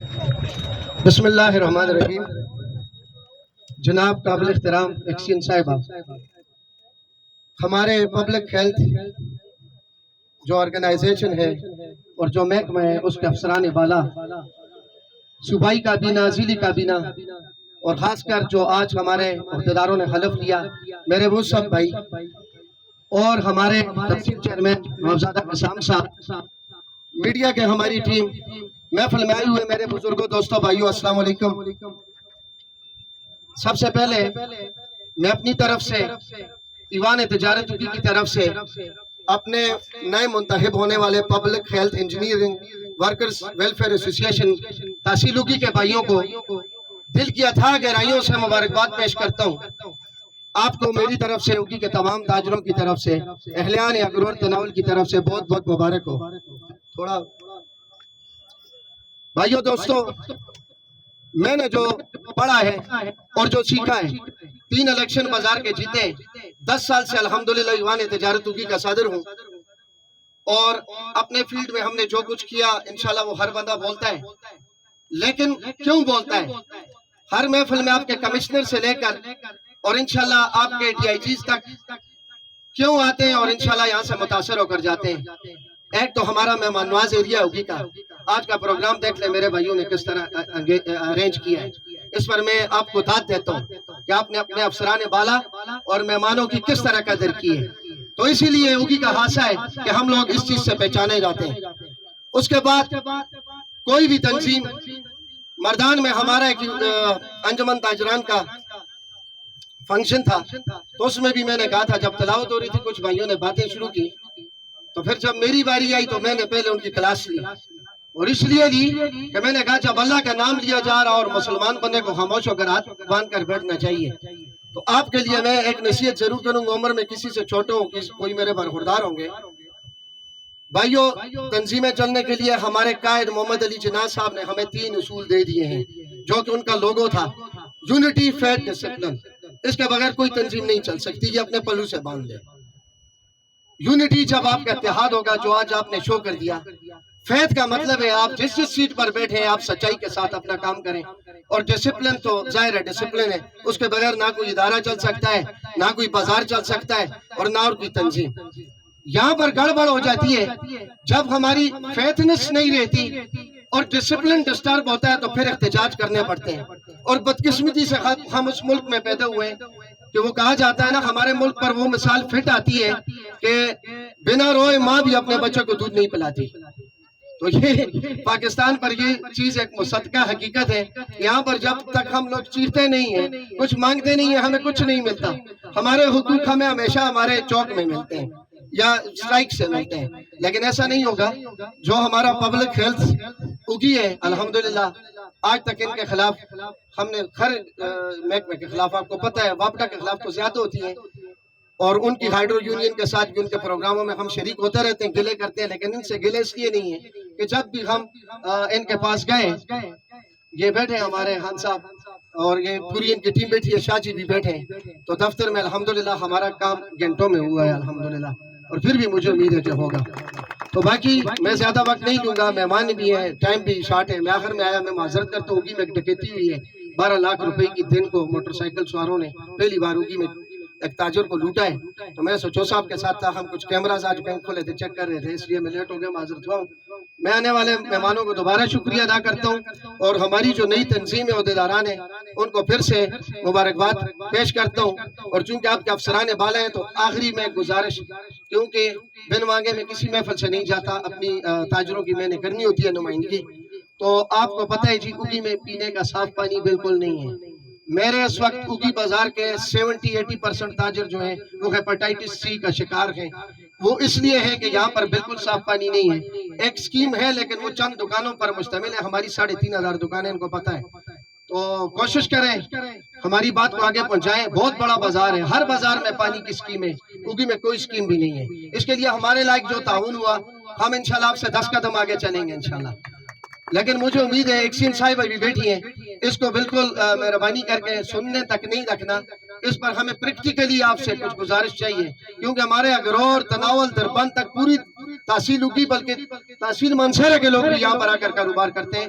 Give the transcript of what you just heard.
بسم اللہ الرحمن الرحیم۔ جناب قابل احترام ایکسین صاحبہ، ہمارے پبلک ہیلتھ جو آرگنائزیشن ہے اور جو محکمہ ہے اس کے افسران بالا، صوبائی کابینہ، ضلعی کابینہ اور خاص کر جو آج ہمارے عہدیداروں نے حلف لیا، میرے وہ سب بھائی اور ہمارے تفصیل چیئرمین نوزادہ قسام صاحب، میڈیا کے ہماری ٹیم، محفل میں آئے ہوئے میرے بزرگوں، دوستوں، بھائیوں، السلام علیکم۔ سب سے پہلے میں اپنی طرف سے ایوان تجارت کی طرف سے اپنے نئے منتخب ہونے والے public health engineering workers welfare ایسوسی ایشن تحصیلوگی کے بھائیوں کو دل کی اتھاہ گہرائیوں سے مبارکباد پیش کرتا ہوں۔ آپ کو میری طرف سے، اوگی کے تمام تاجروں کی طرف سے، اہلیان اگرور تناول کی طرف سے بہت بہت مبارک ہو۔ تھوڑا بھائیوں دوستوں، میں نے جو پڑھا ہے اور جو سیکھا ہے، 3 الیکشن بازار کے جیتے، 10 سال سے الحمدللہ ایوان تجارت اوگی کا صدر ہوں، اور اپنے فیلڈ میں ہم نے جو کچھ کیا انشاءاللہ وہ ہر بندہ بولتا ہے، لیکن کیوں بولتا ہے؟ ہر محفل میں آپ کے کمشنر سے لے کر اور انشاءاللہ آپ کے ڈی آئی جیز تک کیوں آتے ہیں اور انشاءاللہ یہاں سے متاثر ہو کر جاتے ہیں؟ ایک تو ہمارا مہمان نواز ایریا اوگی کا، آج کا پروگرام دیکھ لیں میرے بھائیوں نے کس طرح ارینج کیا ہے، اس پر میں آپ کو داد دیتا ہوں کہ آپ نے اپنے افسران بالا اور مہمانوں کی کس طرح قدر کی ہے۔ تو اسی لیے اوگی کا خاصہ ہے کہ ہم لوگ اس چیز سے پہچانے جاتے ہیں۔ اس کے بعد کوئی بھی تنظیم، مردان میں ہمارا ایک انجمن تاجران کا فنکشن تھا، تو اس میں بھی میں نے کہا تھا، جب تلاوت ہو رہی تھی کچھ بھائیوں نے باتیں شروع کی، تو پھر جب میری باری آئی تو میں نے پہلے ان کی کلاس لی، اور اس لیے لی کہ میں نے کہا جب اللہ کا نام لیا جا رہا اور مسلمان بننے کو خاموش ہو کر ہاتھ باندھ کر بیٹھنا چاہیے۔ تو آپ کے لیے میں ایک نصیحت ضرور کروں گا، عمر میں کسی سے چھوٹے ہوں، کوئی میرے برخوردار ہوں گے۔ بھائیوں، تنظیمیں چلنے کے لیے ہمارے قائد محمد علی جناح صاحب نے ہمیں 3 اصول دے دیے ہیں، جو کہ ان کا لوگو تھا، یونٹی، فیتھ، ڈسپلن۔ اس کے بغیر کوئی تنظیم نہیں چل سکتی، یہ اپنے پلو سے باندھ لے۔ یونٹی جب آپ کا اتحاد ہوگا، جو آج آپ نے شو کر دیا۔ فیتھ کا مطلب ہے آپ جس سیٹ پر بیٹھے ہیں آپ سچائی کے ساتھ اپنا کام کریں، اور ڈسپلن تو ظاہر ہے، ڈسپلن ہے، اس کے بغیر نہ کوئی ادارہ چل سکتا ہے، نہ کوئی بازار چل سکتا ہے، اور نہ اور کوئی تنظیم۔ یہاں پر گڑبڑ ہو جاتی ہے جب ہماری فیتھنس نہیں رہتی اور ڈسپلن ڈسٹرب ہوتا ہے، تو پھر احتجاج کرنے پڑتے ہیں۔ اور بدقسمتی سے ہم اس ملک میں پیدا ہوئے ہیں کہ وہ کہا جاتا ہے نا، ہمارے ملک پر وہ مثال فٹ آتی ہے کہ بنا روئے ماں بھی اپنے بچوں کو دودھ نہیں پلاتی۔ تو یہ پاکستان پر یہ چیز ایک مصدقہ حقیقت ہے، یہاں پر جب تک ہم لوگ چیرتے نہیں ہیں، کچھ مانگتے نہیں ہیں، ہمیں کچھ نہیں ملتا۔ ہمارے حقوق ہمیں ہمیشہ ہمارے چوک میں ملتے ہیں یا اسٹرائک سے ملتے ہیں، لیکن ایسا نہیں ہوگا۔ جو ہمارا پبلک ہیلتھ اوگی ہے، الحمدللہ آج تک ان کے خلاف ہم نے ہر محکمے کے خلاف، آپ کو پتہ ہے واپڈا کے خلاف تو زیادہ ہوتی ہیں، اور ان کی ہائیڈرو یونین کے ساتھ بھی ان کے پروگراموں میں ہم شریک ہوتے رہتے ہیں، گلے کرتے ہیں، لیکن ان سے گلے اس لیے نہیں ہے کہ جب بھی ہم ان کے پاس گئے، یہ بیٹھے ہمارے خان صاحب اور یہ پوری ان کی ٹیم بیٹھی ہے، شاہ جی بھی بیٹھے ہیں، تو دفتر میں الحمدللہ ہمارا کام گھنٹوں میں ہوا ہے الحمدللہ، اور پھر بھی مجھے امید ہے کہ ہوگا۔ تو باقی میں زیادہ وقت نہیں دوں گا، مہمان بھی ہیں، ٹائم بھی شارٹ ہے، میں آخر میں آیا، میں معذرت کرتا ہوں، اوگی میں ڈکیتی ہوئی ہے، 12 لاکھ روپے کی دن کو موٹر سائیکل سواروں نے پہلی بار اوگی میں ایک تاجر کو لوٹا ہے۔ تو میں سوچو صاحب کے ساتھ تھا، ہم کچھ کیمراز آج بینک کھولے تھے، چیک کر رہے تھے، اس لیے میں لیٹ ہو گیا، معذرت ہوا ہوں۔ میں آنے والے مہمانوں کو دوبارہ شکریہ ادا کرتا ہوں، اور ہماری جو نئی تنظیم عہدیداران ہیں ان کو پھر سے مبارکباد پیش کرتا ہوں۔ اور چونکہ آپ کے افسران بالا ہیں تو آخری میں گزارش، کیونکہ بن مانگے میں کسی محفل سے نہیں جاتا، اپنی تاجروں کی میں نے کرنی ہوتی ہے نمائندگی، تو آپ کو پتہ ہے جی اوگی میں پینے کا صاف پانی بالکل نہیں ہے۔ میرے اس وقت اوگی بازار کے 70-80% تاجر جو ہیں وہ ہیپاٹائٹس سی کا شکار ہیں، وہ اس لیے ہے کہ یہاں پر بالکل صاف پانی نہیں ہے۔ ایک سکیم ہے لیکن وہ چند دکانوں پر مشتمل ہے، ہماری 3500 دکانیں، ان کو پتہ ہے۔ تو کوشش کریں ہماری بات کو آگے پہنچائیں، بہت بڑا بازار ہے، ہر بازار میں پانی کی سکیم ہے، اوگی میں کوئی سکیم بھی نہیں ہے۔ اس کے لیے ہمارے لائق جو تعاون ہوا، ہم انشاءاللہ آپ سے 10 قدم آگے چلیں گے انشاءاللہ۔ لیکن مجھے امید ہے ایکسین صاحب ابھی بیٹھی ہیں، اس کو بالکل مہربانی کر کے سننے تک نہیں رکھنا، اس پر ہمیں پریکٹیکلی آپ سے کچھ گزارش چاہیے، کیونکہ ہمارے اگرور، تناول، دربند تک پوری تحصیل اوگی بلکہ تحصیل منصیرہ کے لوگ بھی یہاں پر آ کر کاروبار کرتے ہیں۔